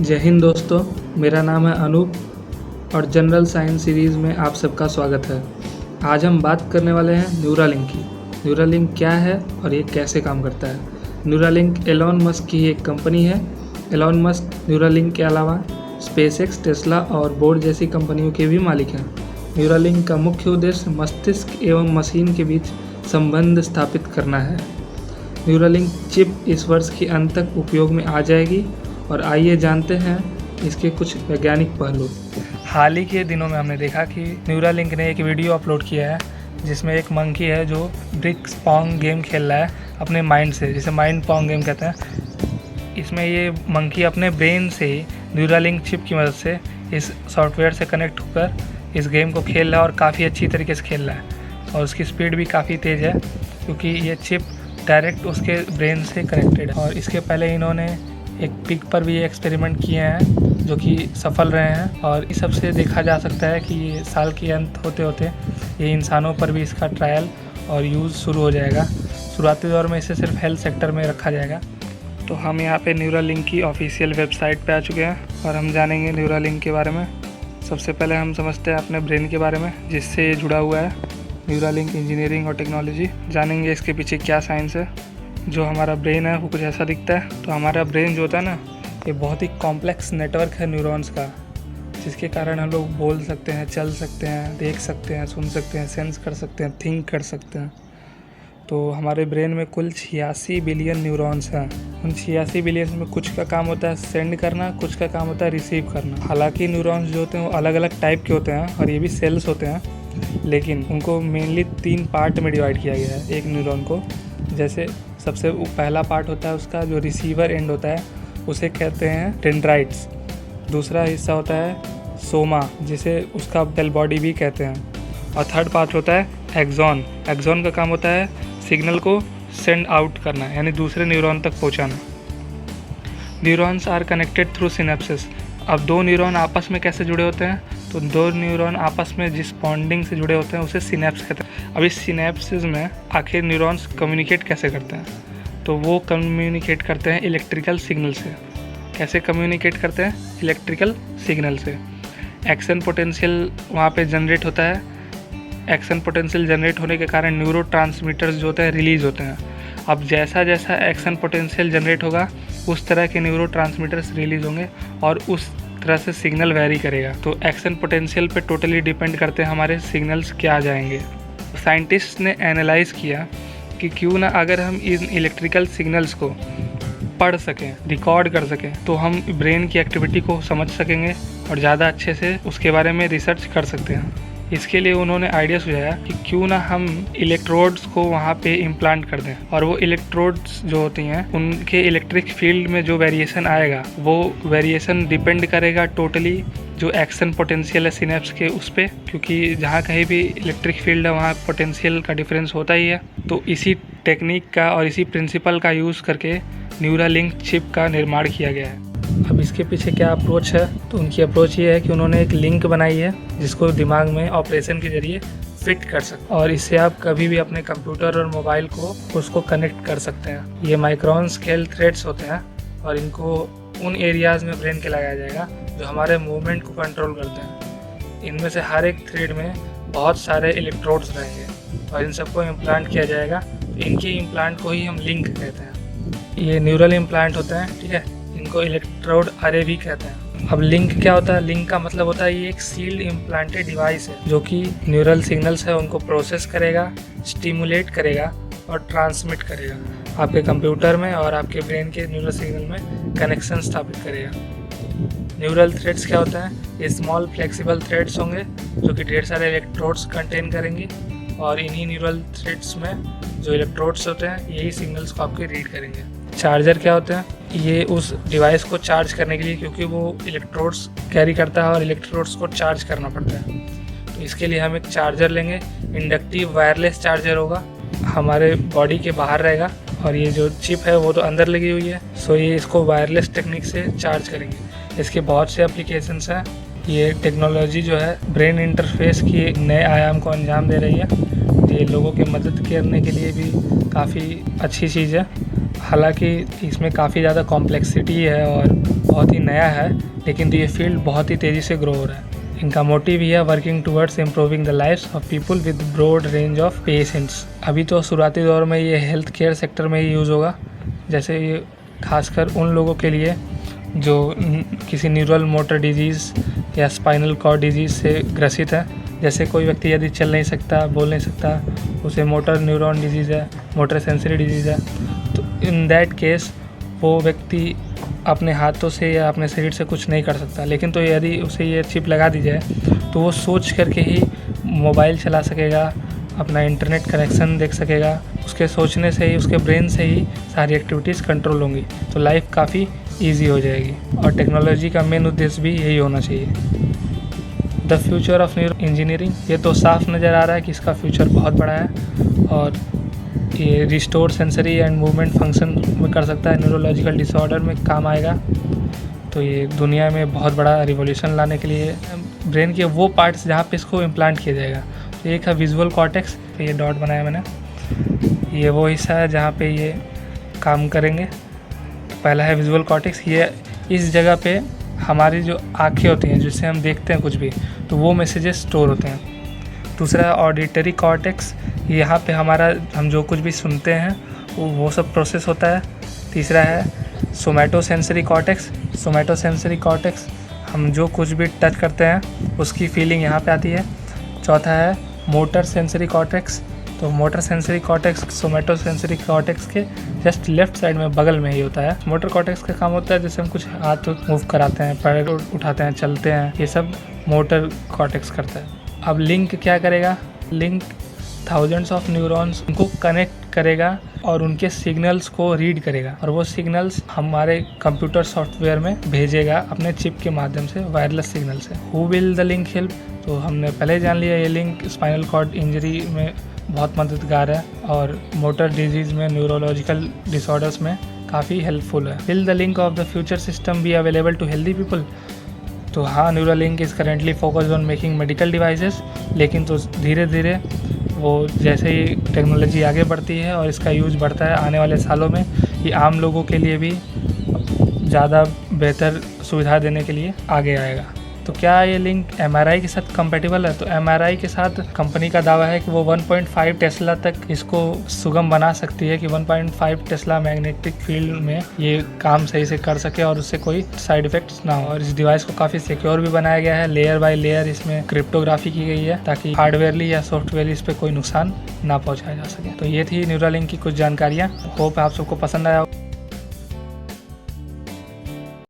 जय हिंद दोस्तों, मेरा नाम है अनूप और जनरल साइंस सीरीज़ में आप सबका स्वागत है। आज हम बात करने वाले हैं न्यूरालिंक की। न्यूरालिंक क्या है और ये कैसे काम करता है। न्यूरालिंक एलॉन मस्क की एक कंपनी है। एलॉन मस्क न्यूरालिंक के अलावा स्पेसएक्स, टेस्ला और बोर्ड जैसी कंपनियों के भी मालिक हैं। न्यूरालिंक का मुख्य उद्देश्य मस्तिष्क एवं मशीन के बीच संबंध स्थापित करना है। न्यूरालिंक चिप इस वर्ष के अंत तक उपयोग में आ जाएगी और आइए जानते हैं इसके कुछ वैज्ञानिक पहलू। हाल ही के दिनों में हमने देखा कि न्यूरालिंक ने एक वीडियो अपलोड किया है जिसमें एक मंकी है जो ब्रिक्स पोंग गेम खेल रहा है अपने माइंड से, जिसे माइंड पोंग गेम कहते हैं। इसमें ये मंकी अपने ब्रेन से ही न्यूरालिंक चिप की मदद से इस सॉफ्टवेयर से कनेक्ट होकर इस गेम को खेल रहा है और काफ़ी अच्छी तरीके से खेल रहा है और उसकी स्पीड भी काफ़ी तेज़ है क्योंकि ये चिप डायरेक्ट उसके ब्रेन से कनेक्टेड है। और इसके पहले इन्होंने एक पिग पर भी एक्सपेरिमेंट किए हैं जो कि सफल रहे हैं और इस सब से देखा जा सकता है कि ये साल के अंत होते होते ये इंसानों पर भी इसका ट्रायल और यूज़ शुरू हो जाएगा। शुरुआती दौर में इसे सिर्फ हेल्थ सेक्टर में रखा जाएगा। तो हम यहाँ पे न्यूरालिंक की ऑफिशियल वेबसाइट पे आ चुके हैं और हम जानेंगे न्यूरालिंक के बारे में। सबसे पहले हम समझते हैं अपने ब्रेन के बारे में जिससे ये जुड़ा हुआ है। न्यूरालिंक इंजीनियरिंग और टेक्नोलॉजी, जानेंगे इसके पीछे क्या साइंस है। जो हमारा ब्रेन है वो कुछ ऐसा दिखता है। तो हमारा ब्रेन जो होता है ना, ये बहुत ही कॉम्प्लेक्स नेटवर्क है न्यूरॉन्स का, जिसके कारण हम लोग बोल सकते हैं, चल सकते हैं, देख सकते हैं, सुन सकते हैं, सेंस कर सकते हैं, थिंक कर सकते हैं। तो हमारे ब्रेन में कुल 86 बिलियन न्यूरॉन्स हैं। उन 86 बिलियन में कुछ का काम होता है सेंड करना, कुछ का काम होता है रिसीव करना। हालांकि न्यूरॉन्स जो होते हैं वो अलग अलग टाइप के होते हैं और ये भी सेल्स होते हैं, लेकिन उनको मेनली 3 पार्ट में डिवाइड किया गया है एक न्यूरॉन को। जैसे सबसे पहला पार्ट होता है उसका जो रिसीवर एंड होता है उसे कहते हैं डेंड्राइट्स। दूसरा हिस्सा होता है सोमा जिसे उसका सेल बॉडी भी कहते हैं। और थर्ड पार्ट होता है एक्सॉन। एक्सॉन का काम होता है सिग्नल को सेंड आउट करना, यानी दूसरे न्यूरॉन तक पहुंचाना। Neurons are connected through synapses. अब 2 न्यूरॉन आपस में कैसे जुड़े होते हैं, तो 2 न्यूरॉन आपस में जिस बॉन्डिंग से जुड़े होते हैं उसे सिनेप्स कहते हैं। अब इस सिनेप्सिस में आखिर न्यूरॉन्स कम्युनिकेट कैसे करते हैं, तो वो कम्युनिकेट करते हैं इलेक्ट्रिकल सिग्नल से। कैसे कम्युनिकेट करते हैं? इलेक्ट्रिकल सिग्नल से। एक्शन पोटेंशियल वहाँ पे जनरेट होता है। एक्शन पोटेंशियल जनरेट होने के कारण न्यूरोट्रांसमीटर्स जो होते हैं रिलीज होते हैं। अब जैसा जैसा एक्शन पोटेंशियल जनरेट होगा उस तरह के न्यूरोट्रांसमीटर्स रिलीज होंगे और उस तरह से सिग्नल वेरी करेगा। तो एक्शन पोटेंशियल पे टोटली डिपेंड करते हैं हमारे सिग्नल्स क्या जाएंगे। साइंटिस्ट ने एनालाइज किया कि क्यों ना अगर हम इन इलेक्ट्रिकल सिग्नल्स को पढ़ सकें, रिकॉर्ड कर सकें, तो हम ब्रेन की एक्टिविटी को समझ सकेंगे और ज़्यादा अच्छे से उसके बारे में रिसर्च कर सकते हैं। इसके लिए उन्होंने आइडिया सुझाया कि क्यों ना हम इलेक्ट्रोड्स को वहाँ पे इम्प्लांट कर दें और वो इलेक्ट्रोड्स जो होती हैं उनके इलेक्ट्रिक फील्ड में जो वेरिएशन आएगा वो वेरिएशन डिपेंड करेगा टोटली जो एक्शन पोटेंशियल है सिनेप्स के उस पर, क्योंकि जहाँ कहीं भी इलेक्ट्रिक फील्ड है वहाँ पोटेंशियल का डिफरेंस होता ही है। तो इसी टेक्निक का और इसी प्रिंसिपल का यूज़ करके न्यूरालिंक चिप का निर्माण किया गया है। अब इसके पीछे क्या अप्रोच है, तो उनकी अप्रोच ये है कि उन्होंने एक लिंक बनाई है जिसको दिमाग में ऑपरेशन के जरिए फिट कर सकते हैं और इससे आप कभी भी अपने कंप्यूटर और मोबाइल को उसको कनेक्ट कर सकते हैं। ये माइक्रोन स्केल थ्रेड्स होते हैं और इनको उन एरियाज़ में ब्रेन के लगाया जाएगा जो हमारे मूवमेंट को कंट्रोल करते हैं। इनमें से हर एक थ्रेड में बहुत सारे इलेक्ट्रोड्स रहेंगे और इन सबको इम्प्लांट किया जाएगा। इनके इम्प्लांट को ही हम लिंक कहते हैं। ये न्यूरल इम्प्लांट होते हैं, ठीक है, इनको इलेक्ट्रोड अरे भी कहते हैं। अब लिंक क्या होता है? लिंक का मतलब होता है ये एक सील्ड इम्प्लांटेड डिवाइस है जो कि न्यूरल सिग्नल्स है उनको प्रोसेस करेगा, स्टिमुलेट करेगा और ट्रांसमिट करेगा आपके कंप्यूटर में और आपके ब्रेन के न्यूरल सिग्नल में कनेक्शन स्थापित करेगा। न्यूरल थ्रेड्स क्या होता है? ये स्मॉल फ्लेक्सिबल थ्रेड्स होंगे जो कि ढेर सारे इलेक्ट्रोड्स कंटेन करेंगे और इन्हीं न्यूरल थ्रेड्स में जो इलेक्ट्रोड्स होते हैं यही सिग्नल्स को आपके रीड करेंगे। चार्जर क्या होते हैं? ये उस डिवाइस को चार्ज करने के लिए, क्योंकि वो इलेक्ट्रोड्स कैरी करता है और इलेक्ट्रोड्स को चार्ज करना पड़ता है, तो इसके लिए हम एक चार्जर लेंगे। इंडक्टिव वायरलेस चार्जर होगा, हमारे बॉडी के बाहर रहेगा और ये जो चिप है वो तो अंदर लगी हुई है, सो ये इसको वायरलेस टेक्निक से चार्ज करेंगे। इसके बहुत से एप्लीकेशंस हैं। ये टेक्नोलॉजी जो है ब्रेन इंटरफेस की नए आयाम को अंजाम दे रही है। ये लोगों की मदद करने के लिए भी काफ़ी अच्छी चीज़ है। हालांकि इसमें काफ़ी ज़्यादा कॉम्प्लेक्सिटी है और बहुत ही नया है, लेकिन ये फील्ड बहुत ही तेज़ी से ग्रो हो रहा है। इनका मोटिव ही है working towards improving the lifes of people with broad range of patients. अभी तो शुरुआती दौर में ये हेल्थ केयर सेक्टर में ही यूज़ होगा, जैसे ये खासकर उन लोगों के लिए जो किसी न्यूरल मोटर डिजीज़ या स्पाइनल कॉर्ड डिजीज़ से ग्रसित है। जैसे कोई व्यक्ति यदि चल नहीं सकता, बोल नहीं सकता, उसे मोटर न्यूरॉन डिजीज़ है, मोटर सेंसरी डिजीज़ है, तो इन दैट केस वो व्यक्ति अपने हाथों से या अपने शरीर से कुछ नहीं कर सकता। लेकिन तो यदि उसे ये चिप लगा दी जाए तो वो सोच करके ही मोबाइल चला सकेगा, अपना इंटरनेट कनेक्शन देख सकेगा, उसके सोचने से ही, उसके ब्रेन से ही सारी एक्टिविटीज़ कंट्रोल होंगी, तो लाइफ काफ़ी ईजी हो जाएगी। और टेक्नोलॉजी का मेन उद्देश्य भी यही होना चाहिए। The future of neuro engineering, ये तो साफ नज़र आ रहा है कि इसका फ्यूचर बहुत बड़ा है और ये restore sensory and movement function में कर सकता है, न्यूरोलॉजिकल डिसऑर्डर में काम आएगा। तो ये दुनिया में बहुत बड़ा रिवॉल्यूशन लाने के लिए ब्रेन के वो पार्ट्स जहाँ पे इसको इम्प्लांट किया जाएगा। तो एक है विजुअल कॉर्टेक्स, ये डॉट बनाया मैंने, ये वो हिस्सा है जहाँ पे ये काम करेंगे। तो पहला है विजुअल कॉर्टेक्स, ये इस जगह पे हमारी जो आँखें होती हैं जिससे हम देखते हैं कुछ भी, तो वो मैसेजेस स्टोर होते हैं। दूसरा है ऑडिटरी कॉर्टेक्स, यहाँ पे हमारा हम जो कुछ भी सुनते हैं वो सब प्रोसेस होता है। तीसरा है सोमैटोसेंसरी कॉर्टेक्स, सोमैटोसेंसरी कॉर्टेक्स हम जो कुछ भी टच करते हैं उसकी फीलिंग यहाँ पे आती है। चौथा है मोटर सेंसरी कॉर्टेक्स, तो motor sensory cortex somatosensory cortex के जस्ट लेफ्ट साइड में बगल में ही होता है। मोटर कॉर्टेक्स का काम होता है जैसे हम कुछ हाथ मूव कराते हैं, पैर उठाते हैं, चलते हैं, ये सब मोटर कॉर्टेक्स करता है। अब लिंक क्या करेगा, लिंक थाउजेंड्स ऑफ न्यूरॉन्स को कनेक्ट करेगा और उनके सिग्नल्स को रीड करेगा और वो सिग्नल्स हमारे कंप्यूटर सॉफ्टवेयर में भेजेगा अपने चिप के माध्यम से, वायरलेस सिग्नल से। Who will the link help, तो हमने पहले जान लिया ये लिंक स्पाइनल कॉर्ड इंजरी में बहुत मददगार है और मोटर डिजीज़ में, न्यूरोलॉजिकल डिसऑर्डर्स में काफ़ी हेल्पफुल है। Will the link of the future system be available to healthy people, तो हाँ, Neuralink is currently focused on making medical devices, लेकिन तो धीरे धीरे वो जैसे ही टेक्नोलॉजी आगे बढ़ती है और इसका यूज़ बढ़ता है, आने वाले सालों में ये आम लोगों के लिए भी ज़्यादा बेहतर सुविधा देने के लिए आगे आएगा। तो क्या ये लिंक MRI के साथ कंपेटिबल है, तो MRI के साथ कंपनी का दावा है कि वो 1.5 टेस्ला तक इसको सुगम बना सकती है कि 1.5 टेस्ला मैग्नेटिक फील्ड में ये काम सही से कर सके और उससे कोई साइड इफेक्ट्स ना हो। और इस डिवाइस को काफ़ी सिक्योर भी बनाया गया है, लेयर बाय लेयर इसमें क्रिप्टोग्राफी की गई है ताकि हार्डवेयरली या सॉफ्टवेयरली इस पर कोई नुकसान ना पहुँचाया जा सके। तो ये थी न्यूरालिंक की कुछ जानकारियाँ, होप आप सबको पसंद आया।